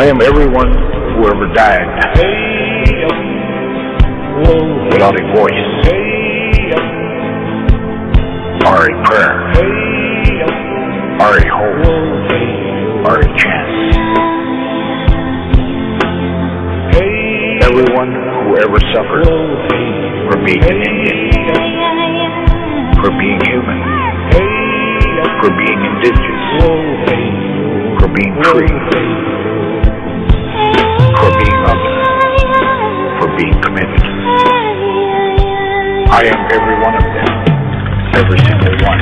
I am everyone who ever died without a voice or a prayer or a hope or a chance. Everyone who ever suffered for being an Indian, for being human, for being indigenous, for being free, for being other, for being committed. I am every one of them, every single one.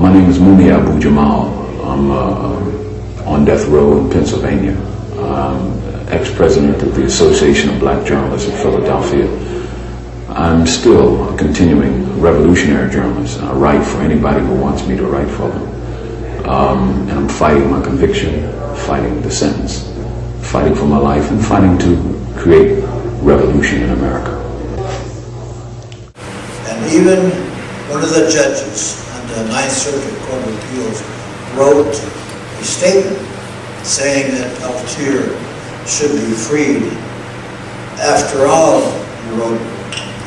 My name is Mumia and Jamal. I'm on death row in Pennsylvania. I'm ex-president of the Association of Black Journalists in Philadelphia. I'm still a continuing revolutionary journalist, and I write for anybody who wants me to write for them. And I'm fighting my conviction, fighting the sentence, fighting for my life, and fighting to create revolution in America. And even one of the judges on the Ninth Circuit Court of Appeals wrote a statement saying that Peltier should be freed. After all, he wrote,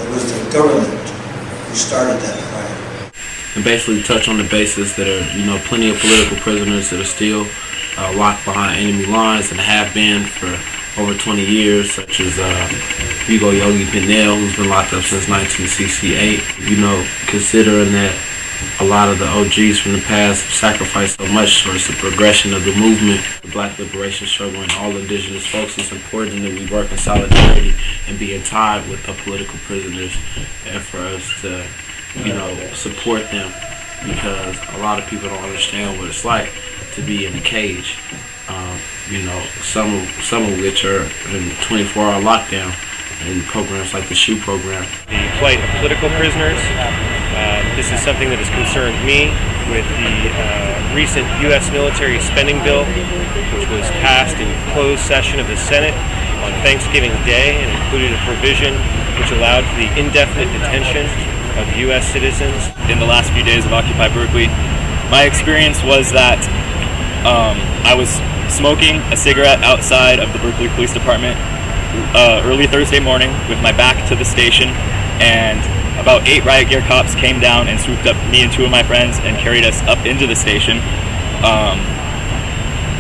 it was the government who started that fire. And basically touch on the basis that are, plenty of political prisoners that are still locked behind enemy lines and have been for over 20 years, such as Hugo Yogi Pinel, who's been locked up since 1968. Considering that a lot of the OGs from the past sacrificed so much towards the progression of the movement, the Black liberation struggle, and all indigenous folks, it's important that we work in solidarity and being tied with the political prisoners, and for us to, support them, because a lot of people don't understand what it's like to be in a cage. Some of which are in 24-hour lockdown and programs like the SHOE program. The plight of political prisoners. This is something that has concerned me with the recent U.S. military spending bill, which was passed in closed session of the Senate on Thanksgiving Day and included a provision which allowed for the indefinite detention of U.S. citizens. In the last few days of Occupy Berkeley, my experience was that I was smoking a cigarette outside of the Berkeley Police Department early Thursday morning with my back to the station, and about 8 riot gear cops came down and swooped up me and 2 of my friends and carried us up into the station.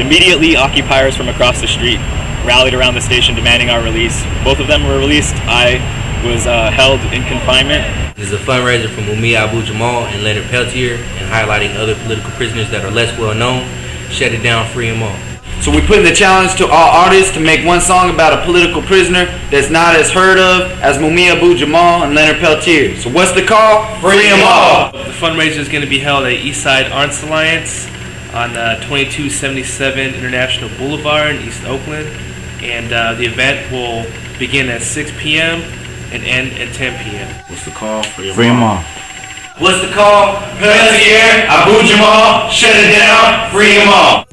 Immediately, occupiers from across the street rallied around the station demanding our release. Both of them were released. I was held in confinement. This is a fundraiser for Mumia and Jamal and Leonard Peltier, and highlighting other political prisoners that are less well known. Shut it down, free them all. So we put in the challenge to all artists to make one song about a political prisoner that's not as heard of as Mumia and Jamal and Leonard Peltier. So what's the call? Free them all! The fundraiser is going to be held at Eastside Arts Alliance on 2277 International Boulevard in East Oakland. And the event will begin at 6 p.m. and end at 10 p.m. What's the call? Free them all. What's the call? Peltier, Jamal, shut it down, free them all.